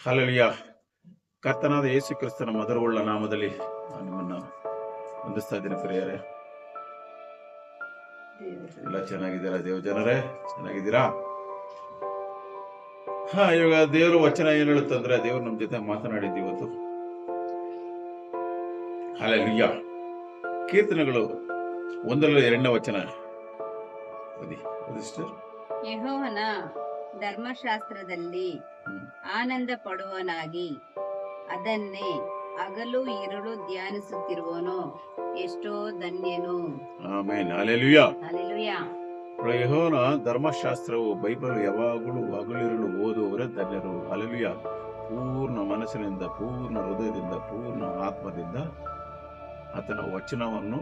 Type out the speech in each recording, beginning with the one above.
Hallelujah. ಕರ್ತನಾದ ಯೇಸು ಕ್ರಿಸ್ತನ ಮಧುರವುಳ್ಳ ನಾಮದಲ್ಲಿ ನಾನು ನಿಮ್ಮನ್ನು ವಂದಿಸ್ತಾ ಇದ್ದೀನಿ ಪ್ರಿಯರೇ. ಎಲ್ಲ ಚೆನ್ನಾಗಿದ್ದೀರಾ ದೇವ ಜನರೇ? ಚೆನ್ನಾಗಿದ್ದೀರಾ? ಇವಾಗ ದೇವರು ವಚನ ಏನ್ ಹೇಳುತ್ತಂದ್ರೆ, ದೇವ್ರು ನಮ್ಮ ಜೊತೆ ಮಾತನಾಡಿದ್ದು ಇವತ್ತು. ಹಲ್ಲೆಲೂಯ. ಕೀರ್ತನೆಗಳು 1-2 ವಚನ ಓದಿ ಸಿಸ್ಟರ್. ಯೆಹೋವನ ಧರ್ಮಶಾಸ್ತ್ರದಲ್ಲಿ ಆನಂದ ಪಡುವನಾಗಿ ಅದನ್ನೇ ಹಗಲು ಇರುಳು ಧ್ಯಾನಿಸುತ್ತಿರುವನು ಎಷ್ಟೋ ಧನ್ಯನು. ಆಮೆನ್. ಹಲ್ಲೆಲೂಯ. ಹಲ್ಲೆಲೂಯ. ಯೆಹೋವನ ಧರ್ಮಶಾಸ್ತ್ರವು ಬೈಬಲ್ ಯಾವಾಗಲೂ ಹಗಲಿರುಳು ಓದುವವರೇ ಧನ್ಯರು. ಹಲ್ಲೆಲೂಯ. ಪೂರ್ಣ ಮನಸ್ಸಿನಿಂದ, ಪೂರ್ಣ ಹೃದಯದಿಂದ, ಪೂರ್ಣ ಆತ್ಮದಿಂದ ಆತನ ವಚನವನ್ನು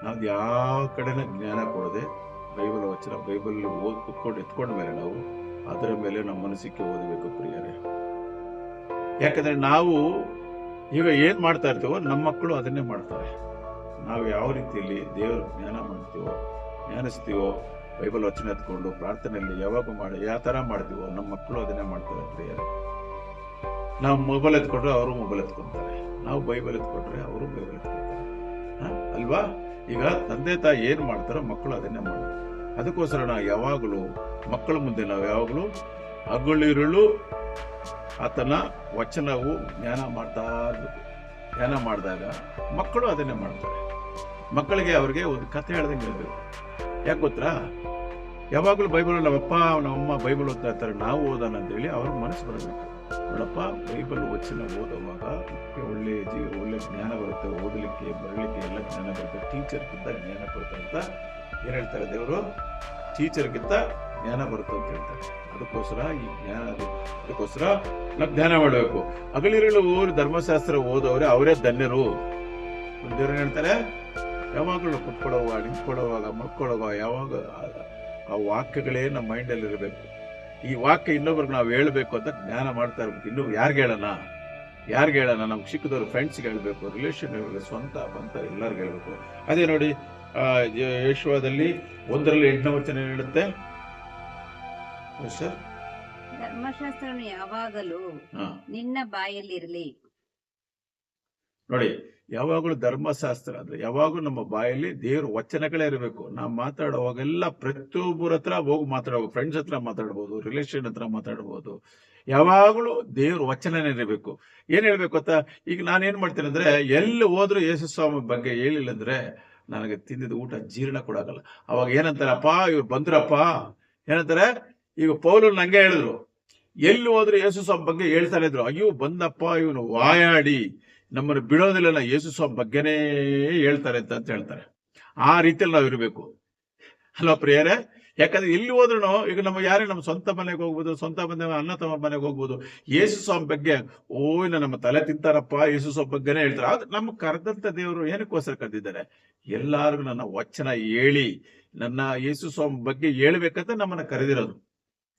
ನಾವು ಯಾವ ಕಡೆನ ಜ್ಞಾನ ಕೊಡದೆ ಬೈಬಲ್ ವಚನ ಬೈಬಲ್ ಎತ್ಕೊಂಡ ಮೇಲೆ ನಾವು ಅದರ ಮೇಲೆ ನಮ್ಮ ಮನಸ್ಸಿಗೆ ಓದಬೇಕು ಪ್ರಿಯರೇ. ಯಾಕಂದ್ರೆ ನಾವು ಈಗ ಏನ್ ಮಾಡ್ತಾ ಇರ್ತೀವೋ ನಮ್ಮ ಮಕ್ಕಳು ಅದನ್ನೇ ಮಾಡ್ತಾರೆ. ನಾವು ಯಾವ ರೀತಿಯಲ್ಲಿ ದೇವರ ಜ್ಞಾನ ಮಾಡ್ತೀವೋ, ಜ್ಞಾನಿಸ್ತೀವೋ, ಬೈಬಲ್ ವಚನ ಎತ್ಕೊಂಡು ಪ್ರಾರ್ಥನೆಯಲ್ಲಿ ಯಾವಾಗ ಯಾವ ತರ ಮಾಡ್ತೀವೋ ನಮ್ಮ ಮಕ್ಕಳು ಅದನ್ನೇ ಮಾಡ್ತಾರೆ ಪ್ರಿಯರೇ. ನಾವು ಮೊಬೈಲ್ ಎತ್ಕೊಂಡ್ರೆ ಅವರು ಮೊಬೈಲ್ ಎತ್ಕೊಂತಾರೆ, ನಾವು ಬೈಬಲ್ ಎತ್ಕೊಂಡ್ರೆ ಅವರು ಬೈಬಲ್ ಎತ್ಕೊಂತಾರೆ. ಅಲ್ವಾ? ಈಗ ತಂದೆ ತಾಯಿ ಏನ್ ಮಾಡ್ತಾರೋ ಮಕ್ಕಳು ಅದನ್ನೇ ಮಾಡ್ತಾರೆ. ಅದಕ್ಕೋಸ್ಕರ ನಾವು ಯಾವಾಗಲೂ ಮಕ್ಕಳ ಮುಂದೆ ನಾವು ಯಾವಾಗಲೂ ಹಗಲಿರುಳು ಆತನ ವಚನವು ಜ್ಞಾನ ಮಾಡಿದಾಗ ಮಕ್ಕಳು ಅದನ್ನೇ ಮಾಡ್ತಾರೆ. ಮಕ್ಕಳಿಗೆ ಅವ್ರಿಗೆ ಒಂದು ಕಥೆ ಹೇಳ್ದಂಗೆ ಹೇಳ್ಬೇಕು. ಯಾಕೆ ಗೊತ್ತಾ? ಯಾವಾಗಲೂ ಬೈಬಲ್ ನಮ್ಮಪ್ಪ ನಮ್ಮಮ್ಮ ಬೈಬಲ್ ಓದ್ತಾ ಇರ್ತಾರೆ, ನಾವು ಓದೋಣ ಅಂತೇಳಿ ಅವ್ರಿಗೆ ಮನಸ್ಸು ಬರಬೇಕು. ನೋಡಪ್ಪ, ಬೈಬಲ್ ವಚನ ಓದುವಾಗ ಒಳ್ಳೆ ಜ್ಞಾನ ಬರುತ್ತೆ, ಓದಲಿಕ್ಕೆ ಬರಲಿಕ್ಕೆ ಎಲ್ಲ ಜ್ಞಾನ ಬರುತ್ತೆ. ಟೀಚರ್ಗಿಂತ ಜ್ಞಾನ ಬರುತ್ತೆ ಅಂತ ಏನ್ ಹೇಳ್ತಾರೆ ದೇವರು? ಟೀಚರ್ಗಿಂತ ಜ್ಞಾನ ಬರುತ್ತೆ ಅಂತ ಹೇಳ್ತಾರೆ. ಅದಕ್ಕೋಸ್ಕರ ನಾವು ಜ್ಞಾನ ಮಾಡಬೇಕು. ಹಗಲಿರುಳು ಧರ್ಮಶಾಸ್ತ್ರ ಓದೋರೆ ಅವರೇ ಧನ್ಯರು. ದೇವ್ರು ಹೇಳ್ತಾರೆ, ಯಾವಾಗಲೂ ಕುತ್ಕೊಳ್ಳೋವಾಗ, ನಿಂತ್ಕೊಳ್ಳೋವಾಗ, ಮಲ್ಕೊಳ್ಳೋವಾಗ ಯಾವಾಗ ಆ ವಾಕ್ಯಗಳೇ ನಮ್ಮ ಮೈಂಡಲ್ಲಿ ಇರಬೇಕು. ಈ ವಾಕ್ಯ ಇನ್ನೊಬ್ರಿಗೆ ನಾವು ಹೇಳ್ಬೇಕು ಅಂತ ಜ್ಞಾನ ಮಾಡ್ತಾ ಇರ್ಬೇಕು. ಇನ್ನೊಬ್ರು ಯಾರಿಗೆ ಹೇಳೋಣ? ನಮ್ಗೆ ಸಿಕ್ಕಿದವ್ರು ಫ್ರೆಂಡ್ಸ್ಗೆ ಹೇಳ್ಬೇಕು, ರಿಲೇಷನ್ ಹೇಳ್ಬೇಕು, ಸ್ವಂತ ಬಂತ ಎಲ್ಲರಿಗೂ ಹೇಳ್ಬೇಕು. ಅದೇ ನೋಡಿ, ಯೆಶುವದಲ್ಲಿ 1-8 ವಚನ ಹೇಳುತ್ತೆ. ಧರ್ಮಶಾಸ್ತ್ರನು ಯಾವಾಗಲೂ ನಿನ್ನ ಬಾಯಲ್ಲಿರಲಿ. ನೋಡಿ, ಯಾವಾಗಲೂ ಧರ್ಮಶಾಸ್ತ್ರ ಅಂದ್ರೆ ಯಾವಾಗಲೂ ನಮ್ಮ ಬಾಯಲ್ಲಿ ದೇವ್ರ ವಚನಗಳೇ ಇರಬೇಕು. ನಾವು ಮಾತಾಡುವಾಗೆಲ್ಲ ಪ್ರತಿಯೊಬ್ಬರ ಹತ್ರ ಹೋಗಿ ಮಾತಾಡಬಹುದು, ಫ್ರೆಂಡ್ಸ್ ಹತ್ರ ಮಾತಾಡ್ಬೋದು, ರಿಲೇಷನ್ ಹತ್ರ ಮಾತಾಡ್ಬೋದು. ಯಾವಾಗಲೂ ದೇವ್ರ ವಚನನೇ ಇರಬೇಕು. ಏನ್ ಹೇಳ್ಬೇಕು ಗೊತ್ತಾ? ಈಗ ನಾನೇನ್ ಮಾಡ್ತೇನೆ ಅಂದ್ರೆ, ಎಲ್ಲಿ ಹೋದ್ರು ಯೇಸು ಸ್ವಾಮಿ ಬಗ್ಗೆ ಹೇಳಿಲ್ಲ ಅಂದ್ರೆ ನನಗೆ ತಿಂದಿದ ಊಟ ಜೀರ್ಣ ಕೊಡಾಗಲ್ಲ. ಅವಾಗ ಏನಂತಾರಪ್ಪ, ಇವ್ರು ಬಂದ್ರಪ್ಪ ಏನಂತಾರೆ. ಈಗ ಪೌಲು ನಂಗೆ ಹೇಳಿದ್ರು, ಎಲ್ಲಿ ಹೋದ್ರು ಯೇಸು ಸ್ವಾಮಿ ಬಗ್ಗೆ ಹೇಳ್ತಾನೆ ಇದ್ರು. ಅಯ್ಯೋ ಬಂದಪ್ಪ, ಇವನು ವಾಯಾಡಿ ನಮ್ಮನ್ನು ಬಿಡೋದಿಲ್ಲ, ಯೇಸು ಸ್ವಾಮಿ ಬಗ್ಗೆನೇ ಹೇಳ್ತಾರೆ ಅಂತ ಹೇಳ್ತಾರೆ. ಆ ರೀತಿಯಲ್ಲಿ ನಾವು ಇರಬೇಕು. ಅಲ್ವಾ ಪ್ರಿಯರೇ? ಯಾಕಂದ್ರೆ ಎಲ್ಲಿ ಹೋದ್ರು ಈಗ ನಮ್ಮ ಸ್ವಂತ ಮನೆಗೆ ಹೋಗ್ಬೋದು, ಸ್ವಂತ ಅಣ್ಣ ತಮ್ಮ ಮನೆಗೆ ಹೋಗ್ಬೋದು, ಯೇಸು ಸ್ವಾಮಿ ಬಗ್ಗೆ ನಮ್ಮ ತಲೆ ತಿಂತಾರಪ್ಪ, ಯೇಸು ಸ್ವಾಮಿ ಬಗ್ಗೆನೇ ಹೇಳ್ತಾರೆ. ಆದ್ರೆ ನಮ್ಗೆ ಕರೆದಂತ ದೇವರು ಏನಕ್ಕೋಸ್ಕರ ಕರೆದಿದ್ದಾರೆ? ಎಲ್ಲಾರ್ಗು ನನ್ನ ವಚನ ಹೇಳಿ, ನನ್ನ ಯೇಸು ಸ್ವಾಮಿ ಬಗ್ಗೆ ಹೇಳ್ಬೇಕಂತ ನಮ್ಮನ್ನ ಕರೆದಿರೋದು.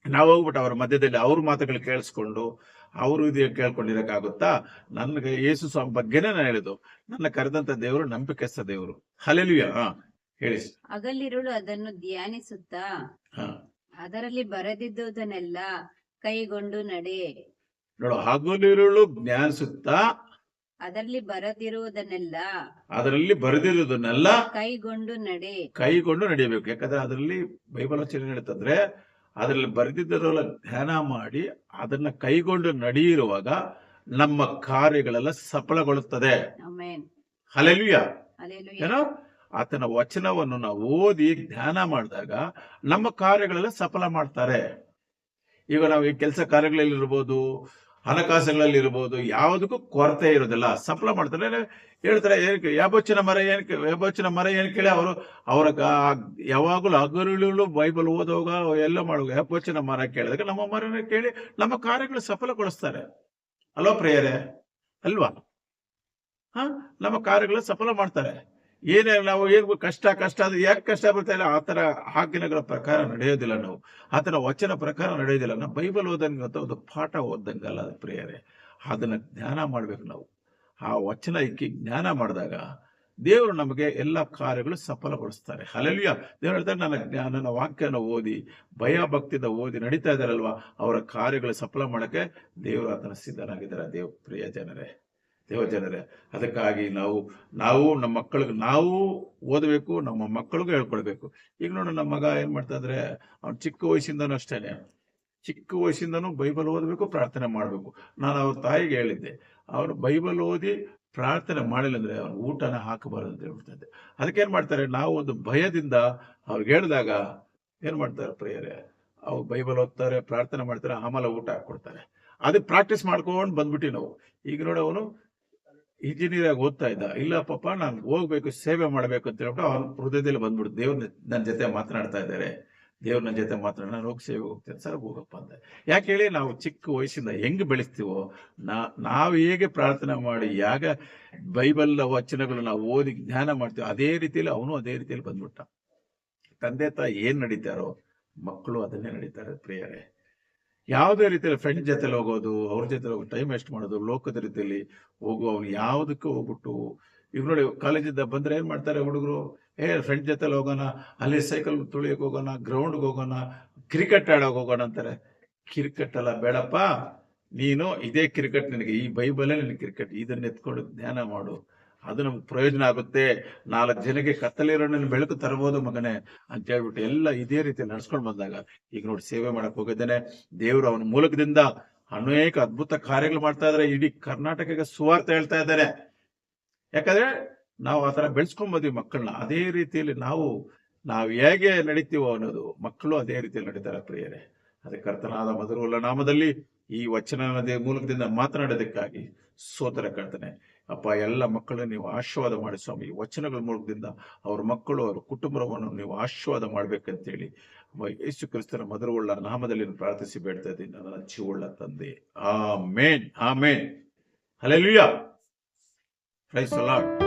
ನಾವು ಹೋಗ್ಬಿಟ್ಟು ಅವರ ಮಧ್ಯದಲ್ಲಿ ಅವ್ರ ಮಾತುಗಳು ಕೇಳಿಸ್ಕೊಂಡು ಅವರು ಇದು ಕೇಳ್ಕೊಂಡಿರಕ್ಕಾಗುತ್ತಾ? ನನ್ಗೆ ಯೇಸು ಸ್ವಾಮಿ ಬಗ್ಗೆನೇ ನಾನು ಹೇಳಿದ್ದು. ನನ್ನ ಕರೆದಂತ ದೇವರು ನಂಬಿಕೆಸ್ತ ದೇವರು. ಹಲ್ಲೆಲೂಯ. ಹೇಳಿ. ಹಗಲಿರುಳು ಅದನ್ನು ಧ್ಯಾನಿಸುತ್ತಾ ಅದರಲ್ಲಿ ಬರೆದಿದ್ದುದನ್ನೆಲ್ಲ ಕೈಗೊಂಡು ನಡೆ. ನೋಡು, ಹಗಲಿರುಳು ಜ್ಞಾನಿಸುತ್ತಾ ಅದರಲ್ಲಿ ಬರೆದಿರುವುದನ್ನೆಲ್ಲ ಕೈಗೊಂಡು ನಡೆಯಬೇಕು. ಯಾಕಂದ್ರೆ ಅದರಲ್ಲಿ ಬೈಬಲ್ ವಚನ ಹೇಳ್ತಂದ್ರೆ, ಅದರಲ್ಲಿ ಬರೆದಿದ್ದರೆಲ್ಲ ಧ್ಯಾನ ಮಾಡಿ ಅದನ್ನ ಕೈಗೊಂಡು ನಡೆಯಿರುವಾಗ ನಮ್ಮ ಕಾರ್ಯಗಳೆಲ್ಲ ಸಫಲಗೊಳ್ಳುತ್ತದೆ. ಹಲ್ಲೆಲೂಯ. ಏನೋ ಆತನ ವಚನವನ್ನು ನಾವು ಓದಿ ಧ್ಯಾನ ಮಾಡಿದಾಗ ನಮ್ಮ ಕಾರ್ಯಗಳೆಲ್ಲ ಸಫಲ ಮಾಡ್ತಾರೆ. ಈಗ ನಾವು ಈ ಕೆಲಸ ಕಾರ್ಯಗಳಲ್ಲಿ ಇರ್ಬೋದು, ಹಣಕಾಸುಗಳಲ್ಲಿ ಇರ್ಬೋದು, ಯಾವುದಕ್ಕೂ ಕೊರತೆ ಇರೋದಿಲ್ಲ, ಸಫಲ ಮಾಡ್ತಾರೆ. ಹೇಳ್ತಾರೆ, ಏನಕ್ಕೆ ಯಾಬೋಚನ ಮರ ಏನ್ ಕೇಳಿ ಅವ್ರ ಯಾವಾಗಲೂ ಹಗಲಿರುಳು ಬೈಬಲ್ ಓದುವಾಗ ಎಲ್ಲ ಮಾಡುವಾಗ ಯಾಬೋಚನ ಮರ ಕೇಳಿದಾಗ ನಮ್ಮ ಮರನ ಕೇಳಿ ನಮ್ಮ ಕಾರ್ಯಗಳು ಸಫಲಗೊಳಿಸ್ತಾರೆ. ಅಲ್ವಾ ಪ್ರಿಯರೇ? ಅಲ್ವಾ? ನಮ್ಮ ಕಾರ್ಯಗಳು ಸಫಲ ಮಾಡ್ತಾರೆ. ನಾವು ಕಷ್ಟ ಅದು ಯಾಕೆ ಕಷ್ಟ ಬರ್ತಾ ಇಲ್ಲ? ಆತರ ಆಜ್ಞೆಗಳ ಪ್ರಕಾರ ನಡೆಯೋದಿಲ್ಲ, ನಾವು ಆತನ ವಚನ ಪ್ರಕಾರ ನಡೆಯೋದಿಲ್ಲ. ನಾವು ಬೈಬಲ್ ಓದಂಗೆ ಒಂದು ಪಾಠ ಓದಂಗಲ್ಲ ಪ್ರಿಯರೇ. ಅದನ್ನ ಜ್ಞಾನ ಮಾಡ್ಬೇಕು ನಾವು. ಆ ವಚನ ಜ್ಞಾನ ಮಾಡಿದಾಗ ದೇವರು ನಮಗೆ ಎಲ್ಲ ಕಾರ್ಯಗಳು ಸಫಲಗೊಳಿಸ್ತಾರೆ. ಹಲ್ಲೆಲೂಯಾ. ದೇವರು ಹೇಳ್ತಾರೆ, ನನ್ನ ವಾಕ್ಯನ ಓದಿ ಭಯ ಭಕ್ತಿಯಿಂದ ಓದಿ ನಡೀತಾ ಇದಾರಲ್ವಾ, ಅವರ ಕಾರ್ಯಗಳು ಸಫಲ ಮಾಡಕ್ಕೆ ದೇವರು ಆತನ ಸಿದ್ಧನಾಗಿದ್ದಾರೆ. ಪ್ರಿಯ ಜನರೇ, ಅದಕ್ಕಾಗಿ ನಾವು ನಮ್ಮ ಮಕ್ಕಳಿಗೆ ನಾವು ಓದಬೇಕು, ನಮ್ಮ ಮಕ್ಕಳಿಗೂ ಹೇಳ್ಕೊಳ್ಬೇಕು. ಈಗ ನೋಡಿ, ನಮ್ಮ ಮಗ ಏನ್ ಮಾಡ್ತಾ ಇದ್ರೆ, ಅವ್ನು ಚಿಕ್ಕ ವಯಸ್ಸಿಂದನೂ ಅಷ್ಟೇನೆ, ಚಿಕ್ಕ ವಯಸ್ಸಿಂದನೂ ಬೈಬಲ್ ಓದಬೇಕು, ಪ್ರಾರ್ಥನೆ ಮಾಡಬೇಕು. ನಾನು ಅವ್ರ ತಾಯಿಗೆ ಹೇಳಿದ್ದೆ, ಅವನು ಬೈಬಲ್ ಓದಿ ಪ್ರಾರ್ಥನೆ ಮಾಡಿಲ್ಲ ಅಂದ್ರೆ ಅವ್ನು ಊಟನ ಹಾಕಬಾರದು ಅಂತ ಹೇಳ್ಬಿಡ್ತದೆ. ಅದಕ್ಕೆ ಏನ್ ಮಾಡ್ತಾರೆ, ನಾವು ಒಂದು ಭಯದಿಂದ ಅವ್ರಿಗೆ ಹೇಳಿದಾಗ ಏನ್ ಮಾಡ್ತಾರೆ ಪ್ರಿಯರೇ, ಅವ್ರು ಬೈಬಲ್ ಓದ್ತಾರೆ, ಪ್ರಾರ್ಥನೆ ಮಾಡ್ತಾರೆ, ಆಮೇಲೆ ಊಟ ಹಾಕೊಡ್ತಾರೆ. ಅದಕ್ಕೆ ಪ್ರಾಕ್ಟೀಸ್ ಮಾಡ್ಕೊಂಡು ಬಂದ್ಬಿಟ್ಟು ನಾವು ಈಗ ನೋಡಿ, ಅವನು ಇಂಜಿನಿಯರ್ ಆಗಿ ಓದ್ತಾ ಇದ್ದ, ಇಲ್ಲ ಪಾಪ ನಾನು ಹೋಗ್ಬೇಕು, ಸೇವೆ ಮಾಡ್ಬೇಕು ಅಂತ ಹೇಳ್ಬಿಟ್ಟು ಅವ್ನ ಹೃದಯದಲ್ಲಿ ಬಂದ್ಬಿಡ್ತು, ದೇವ್ರ ನನ್ನ ಜೊತೆ ಮಾತನಾಡ್ತಾ ಇದ್ದಾರೆ, ದೇವ್ರ ನನ್ನ ಜೊತೆ ಮಾತನಾಡ, ನಾನು ಹೋಗಿ ಸೇವೆ ಹೋಗ್ತೇನೆ ಸರ್, ಹೋಗಪ್ಪ ಅಂತ. ಯಾಕೆ ಹೇಳಿ, ನಾವು ಚಿಕ್ಕ ವಯಸ್ಸಿಂದ ಹೆಂಗ್ ಬೆಳೆಸ್ತೀವೋ, ನಾವು ಹೇಗೆ ಪ್ರಾರ್ಥನೆ ಮಾಡಿ ಯಾಗ ಬೈಬಲ್ ವಚನಗಳು ನಾವು ಓದಿ ಜ್ಞಾನ ಮಾಡ್ತೀವೋ, ಅದೇ ರೀತಿಯಲ್ಲಿ ಅವನು ಅದೇ ರೀತಿಯಲ್ಲಿ ಬಂದ್ಬಿಟ್ಟ. ತಂದೆ ತಾಯಿ ಏನ್ ನಡೀತಾರೋ ಮಕ್ಕಳು ಅದನ್ನೇ ನಡೀತಾರೆ ಪ್ರಿಯರೇ. ಯಾವುದೇ ರೀತಿಯಲ್ಲಿ ಫ್ರೆಂಡ್ ಜೊತೆಲಿ ಹೋಗೋದು, ಅವ್ರ ಜೊತೆ ಹೋಗಿ ಟೈಮ್ ವೇಸ್ಟ್ ಮಾಡೋದು, ಲೋಕದ ರೀತಿಯಲ್ಲಿ ಹೋಗು, ಅವ್ನು ಯಾವುದಕ್ಕೂ ಹೋಗ್ಬಿಟ್ಟು ಈಗ ನೋಡಿ, ಕಾಲೇಜಿಂದ ಬಂದ್ರೆ ಏನ್ ಮಾಡ್ತಾರೆ ಹುಡುಗರು, ಫ್ರೆಂಡ್ ಜೊತೆಲಿ ಹೋಗೋಣ, ಅಲ್ಲಿ ಸೈಕಲ್ ತುಳಿಯಕ್ ಹೋಗೋಣ, ಗ್ರೌಂಡ್ಗೆ ಹೋಗೋಣ, ಕ್ರಿಕೆಟ್ ಆಡೋಕೆ ಹೋಗೋಣ ಅಂತಾರೆ. ಕ್ರಿಕೆಟ್ ಅಲ್ಲ ಬೇಡಪ್ಪ, ನೀನು ಇದೇ ಕ್ರಿಕೆಟ್, ನಿನಗೆ ಈ ಬೈಬಲೇ ನಿನಗೆ ಕ್ರಿಕೆಟ್, ಇದನ್ನ ಎತ್ಕೊಂಡು ಧ್ಯಾನ ಮಾಡು, ಅದು ನಮ್ಗೆ ಪ್ರಯೋಜನ ಆಗುತ್ತೆ, 4 ಜನಕ್ಕೆ ಕತ್ತಲಿರೋ ಬೆಳಕು ತರಬಹುದು ಮಗನೇ ಅಂತ ಹೇಳ್ಬಿಟ್ಟು ಎಲ್ಲ ಇದೇ ರೀತಿ ನಡ್ಸ್ಕೊಂಡು ಬಂದಾಗ ಈಗ ನೋಡಿ, ಸೇವೆ ಮಾಡಕ್ ಹೋಗಿದ್ದೇನೆ, ದೇವರು ಅವನ ಮೂಲಕದಿಂದ ಅನೇಕ ಅದ್ಭುತ ಕಾರ್ಯಗಳು ಮಾಡ್ತಾ ಇದಾರೆ. ಇಡೀ ಕರ್ನಾಟಕಕ್ಕೆ ಸುವಾರ್ತೆ ಹೇಳ್ತಾ ಇದ್ದಾರೆ. ಯಾಕಂದ್ರೆ ನಾವು ಆತರ ಬೆಳೆಸ್ಕೊಂಡ್ ಬಂದ್ವಿ ಮಕ್ಕಳನ್ನ. ಅದೇ ರೀತಿಯಲ್ಲಿ ನಾವು ಹೇಗೆ ನಡೀತೀವೋ ಅನ್ನೋದು ಮಕ್ಕಳು ಅದೇ ರೀತಿಯಲ್ಲಿ ನಡೀತಾರೆ ಪ್ರಿಯರೇ. ಅದಕ್ಕೆ ಕರ್ತನಾದ ಮಧುರವುಳ್ಳ ನಾಮದಲ್ಲಿ ಈ ವಚನದ ಮೂಲಕದಿಂದ ಮಾತನಾಡೋದಕ್ಕಾಗಿ ಸ್ತೋತ್ರ ಕರ್ತನೆ. ಅಪ್ಪ, ಎಲ್ಲ ಮಕ್ಕಳನ್ನು ನೀವು ಆಶೀರ್ವಾದ ಮಾಡಿ ಸ್ವಾಮಿ. ಈ ವಚನಗಳ ಮೂಲಕದಿಂದ ಅವ್ರ ಮಕ್ಕಳು, ಅವ್ರ ಕುಟುಂಬವನ್ನು ನೀವು ಆಶೀರ್ವಾದ ಮಾಡ್ಬೇಕಂತೇಳಿ ಯೇಸು ಕ್ರಿಸ್ತನ ಮಧುರವುಳ್ಳ ನಾಮದಲ್ಲಿ ಪ್ರಾರ್ಥಿಸಿ ಬೇಡ್ತಾ ಇದ್ದೀನಿ, ನನ್ನ ಜೀವವುಳ್ಳ ತಂದೆ. Amen, amen, hallelujah. Praise the lord.